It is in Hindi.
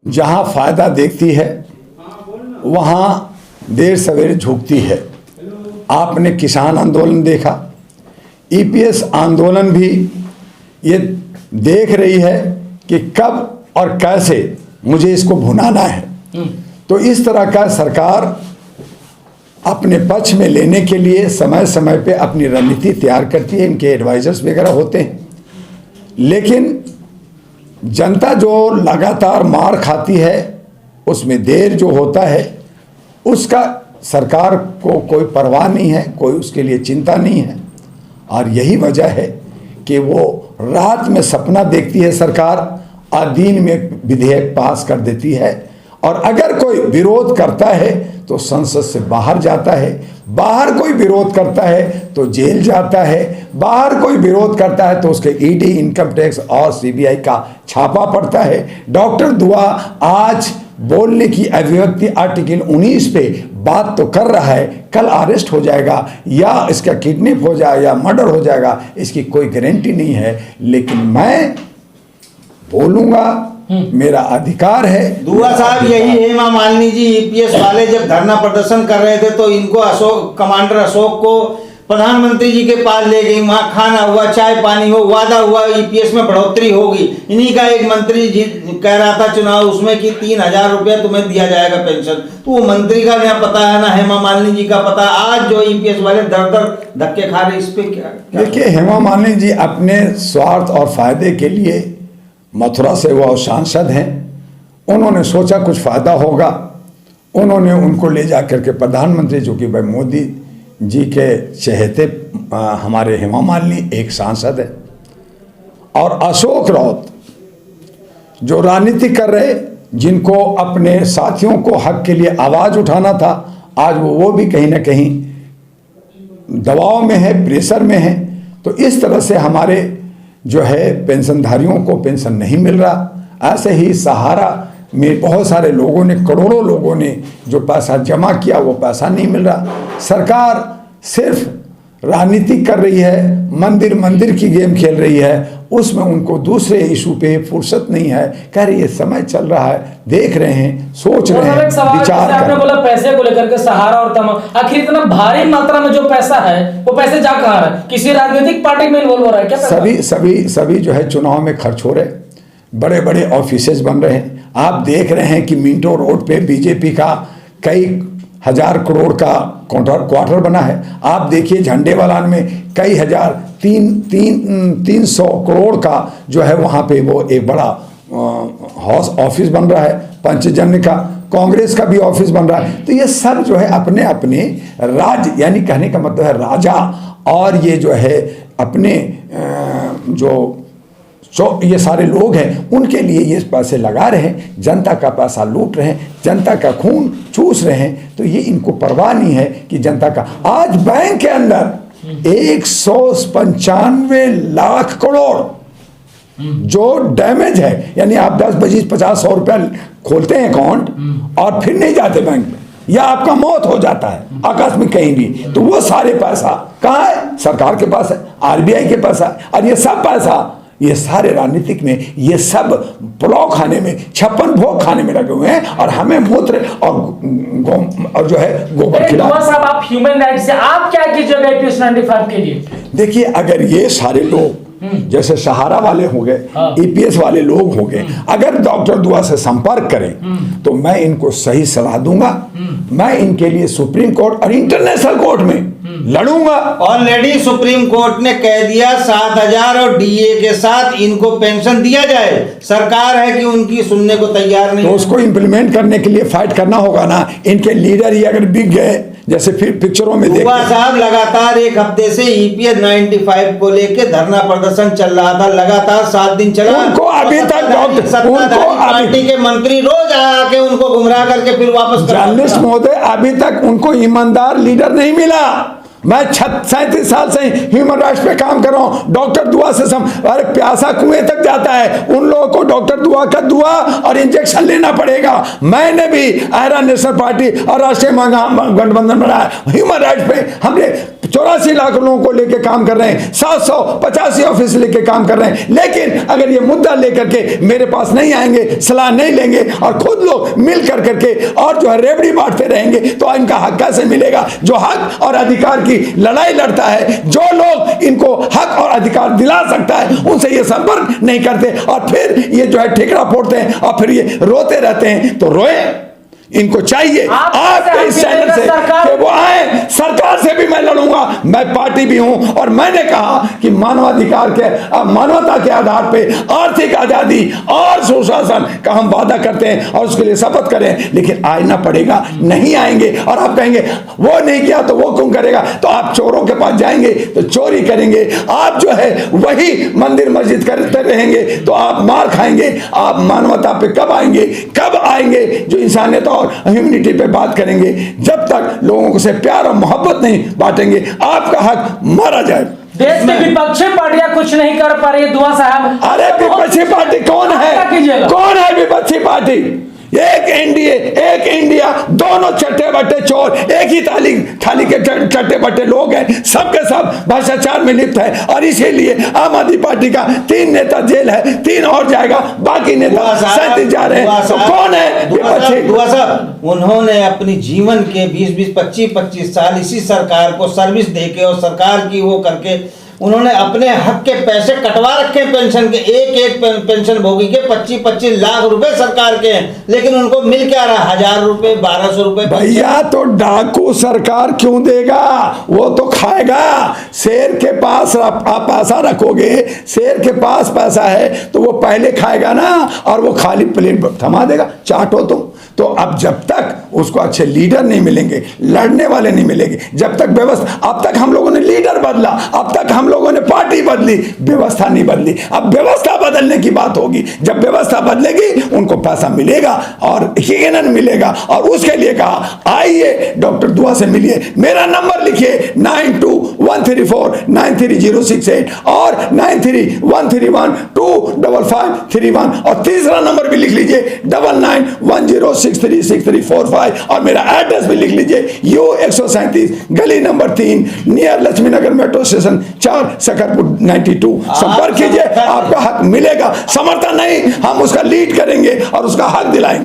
जहां फायदा देखती है वहां देर सवेरे झुकती है। आपने किसान आंदोलन देखा, ईपीएस आंदोलन भी ये देख रही है कि कब और कैसे मुझे इसको भुनाना है। तो इस तरह का सरकार अपने पक्ष में लेने के लिए समय समय पे अपनी रणनीति तैयार करती है, इनके एडवाइजर्स वगैरह होते हैं, लेकिन जनता जो लगातार मार खाती है उसमें देर जो होता है उसका सरकार को कोई परवाह नहीं है, कोई उसके लिए चिंता नहीं है। और यही वजह है कि वो रात में सपना देखती है सरकार और दिन में विधेयक पास कर देती है। और अगर कोई विरोध करता है तो संसद से बाहर जाता है, बाहर कोई विरोध करता है तो जेल जाता है, बाहर कोई विरोध करता है तो उसके ईडी, इनकम टैक्स और सीबीआई का छापा पड़ता है। डॉक्टर दुआ आज बोलने की अभिव्यक्ति आर्टिकल 19 पे बात तो कर रहा है, कल अरेस्ट हो जाएगा या इसका किडनैप हो जाएगा या मर्डर हो जाएगा, इसकी कोई गारंटी नहीं है। लेकिन मैं बोलूँगा, मेरा अधिकार है। दुआ साहब, यही हेमा मालिनी जी ईपीएस वाले जब धरना प्रदर्शन कर रहे थे तो इनको कमांडर अशोक को प्रधानमंत्री जी के पास ले गई, वहाँ खाना हुआ, चाय पानी हो, वादा हुआ ईपीएस में बढ़ोतरी होगी। इन्हीं का एक मंत्री जी कह रहा था चुनाव उसमें कि 3,000 रुपया तुम्हें दिया जाएगा पेंशन। तो वो मंत्री का ना पता है ना हेमा मालिनी जी का पता। आज जो ईपीएस वाले दर धक्के खा रहे, इस पे क्या? देखिए, हेमा मालिनी जी अपने स्वार्थ और फायदे के लिए मथुरा से वो सांसद हैं, उन्होंने सोचा कुछ फायदा होगा, उन्होंने उनको ले जा करके प्रधानमंत्री, जो कि भाई मोदी जी के चहेते हमारे हेमा मालिनी एक सांसद है, और अशोक राउत जो राजनीति कर रहे, जिनको अपने साथियों को हक के लिए आवाज़ उठाना था, आज वो भी कहीं ना कहीं दबाव में है, प्रेशर में है। तो इस तरह से हमारे जो है पेंशनधारियों को पेंशन नहीं मिल रहा। ऐसे ही सहारा में बहुत सारे लोगों ने, करोड़ों लोगों ने जो पैसा जमा किया वो पैसा नहीं मिल रहा। सरकार सिर्फ राजनीति कर रही है, मंदिर मंदिर की गेम खेल रही है, उसमें उनको दूसरे इशू पे फुर्सत नहीं है। कह रही है समय चल रहा है, देख रहे हैं, सोच रहे हैं, विचार कर। आपने बोला पैसे को लेकर के सहारा और तमाम, आखिर इतना भारी मात्रा में जो पैसा है वो पैसे जा कहाँ रहा है? किसी राजनीतिक पार्टी में इन्वॉल्व हो रहा है क्या? सभी जो है चुनाव में खर्च हो रहे, बड़े बड़े ऑफिसेज बन रहे हैं। आप देख रहे हैं कि मिंटो रोड पे बीजेपी का कई हजार करोड़ का क्वार्टर बना है। आप देखिए झंडेवालान में कई हजार 300 करोड़ का जो है वहाँ पे वो एक बड़ा हाउस ऑफिस बन रहा है। पंचजन्य का, कांग्रेस का भी ऑफिस बन रहा है। तो ये सब जो है अपने अपने राज, यानी कहने का मतलब है राजा, और ये जो है अपने जो ये सारे लोग हैं उनके लिए ये पैसे लगा रहे हैं, जनता का पैसा लूट रहे हैं, जनता का खून चूस रहे हैं। तो ये इनको परवाह नहीं है कि जनता का। आज बैंक के अंदर 195 लाख करोड़ जो डैमेज है, यानी आप 10, 20, 50, 100 रुपया खोलते हैं अकाउंट और फिर नहीं जाते बैंक में, या आपका मौत हो जाता है आकस्मिक कहीं भी, तो वो सारे पैसा कहाँ है? सरकार के पास है, आरबीआई के पास है। और ये सब पैसा, ये सारे राजनीतिक में, ये सब पुलाव खाने में, 56 भोग खाने में लगे हुए हैं, और हमें मूत्र और जो है गोबर खिला। साहब, आप ह्यूमन राइट्स से आप क्या कीजिएगा ईपीएस 95 के लिए? देखिए, अगर ये सारे लोग जैसे सहारा वाले हो गए, ईपीएस वाले लोग हो गए, अगर डॉक्टर दुआ से संपर्क करें तो मैं इनको सही सलाह दूंगा। मैं इनके लिए सुप्रीम कोर्ट और इंटरनेशनल कोर्ट में लड़ूंगा। ऑलरेडी सुप्रीम कोर्ट ने कह दिया 7,000 और डीए के साथ इनको पेंशन दिया जाए। सरकार है कि उनकी सुनने को तैयार नहीं, तो उसको इम्प्लीमेंट करने के लिए फाइट करना होगा ना। इनके लीडर ही अगर बिक गए, जैसे फिर पिक्चरों में देखते हैं। साहब, लगातार एक हफ्ते से ईपीएस 95 को लेके धरना प्रदर्शन चल रहा था, लगातार 7 दिन चला। उनको अभी तक पार्टी के मंत्री रोज आके उनको गुमराह करके फिर वापस। जर्नलिस्ट महोदय, अभी तक उनको ईमानदार लीडर नहीं मिला। मैं 37 साल से ह्यूमन राइट्स पे काम कर रहा हूं। डॉक्टर दुआ से अरे प्यासा कुएं तक जाता है, उन लोगों को डॉक्टर दुआ का दुआ और इंजेक्शन लेना पड़ेगा। मैंने भी आयरन नेशनल पार्टी और राष्ट्रीय गठबंधन बनाया। ह्यूमन राइट्स पे हमने 84 लाख लोगों को लेकर काम कर रहे हैं, 785 ऑफिस लेकर काम कर रहे हैं। लेकिन अगर ये मुद्दा लेकर के मेरे पास नहीं आएंगे, सलाह नहीं लेंगे और खुद लोग मिल कर करके और जो है रेवड़ी बांटते रहेंगे तो इनका हक कैसे मिलेगा? जो हक और अधिकार की लड़ाई लड़ता है, जो लोग इनको हक और अधिकार दिला सकता है, उनसे ये संपर्क नहीं करते और फिर ये जो है ठेकड़ा फोड़ते हैं और फिर ये रोते रहते हैं। तो रोए, इनको चाहिए आपके इस चैनल से कि वो आए। सरकार से भी मैं लड़ूंगा, मैं पार्टी भी हूं और मैंने कहा कि मानवाधिकार के मानवता के आधार पे आर्थिक आजादी और सुशासन का हम वादा करते हैं और उसके लिए शपथ करें। लेकिन आना पड़ेगा, नहीं आएंगे और आप कहेंगे वो नहीं किया तो वो क्यों करेगा? तो आप चोरों के पास जाएंगे तो चोरी करेंगे, आप जो है वही मंदिर मस्जिद करते रहेंगे तो आप मार खाएंगे। आप मानवता पे कब आएंगे, कब आएंगे जो इंसानियत और ह्यूमैनिटी पे बात करेंगे? जब तक लोगों से प्यार और मोहब्बत नहीं बांटेंगे, आपका हक मारा जाए। देश की विपक्षी पार्टियां कुछ नहीं कर पा रही है दुआ साहब। अरे विपक्षी पार्टी कौन है? कौन है विपक्षी पार्टी? एक एनडीए, एक इंडिया, दोनों चट्टे बट्टे चोर, एक ही थाली के चट्टे बट्टे लोग हैं, सबके सब भ्रष्टाचार में लिप्त है। और इसीलिए आम आदमी पार्टी का 3 नेता जेल है, 3 और जाएगा, बाकी नेता 37 जा रहे हैं। तो कौन है विपक्षी? दुआ साहब, उन्होंने अपनी जीवन के 20-20, 25-25 साल इसी सरकार को सर्विस देके और सरकार की वो करके उन्होंने अपने हक के पैसे कटवा रखे पेंशन के। एक पेंशन भोगी के 25-25 लाख रुपए सरकार के हैं, लेकिन उनको मिल क्या रहा? 1000 रुपए, 1200 रुपए। भैया तो डाकू सरकार क्यों देगा? वो तो खाएगा। शेर के पास आप पैसा रखोगे, शेर के पास पैसा है तो वो पहले खाएगा ना, और वो खाली प्लेट थमा देगा, चाटो तुम। तो अब जब तक उसको अच्छे लीडर नहीं मिलेंगे, लड़ने वाले नहीं मिलेंगे, जब तक व्यवस्था, अब तक हम लोगों ने लीडर बदला, अब तक हम लोगों ने पार्टी बदली, व्यवस्था नहीं बदली। अब व्यवस्था बदलने की बात होगी। जब व्यवस्था बदलेगी उनको पैसा मिलेगा और यकीनन मिलेगा। और उसके लिए कहा आइए डॉक्टर दुआ से मिलिए। मेरा नंबर लिखिए 9213493068 और 9313125531 और तीसरा नंबर भी लिख लीजिए 9910636345 और मेरा एड्रेस भी लिख लीजिए U 137 गली नंबर 3 नियर लक्ष्मी नगर मेट्रो स्टेशन 4 सकरपुर 92। संपर्क कीजिए, आपका हक मिलेगा। समर्थन नहीं, हम उसका लीड करेंगे और उसका हक दिलाएंगे।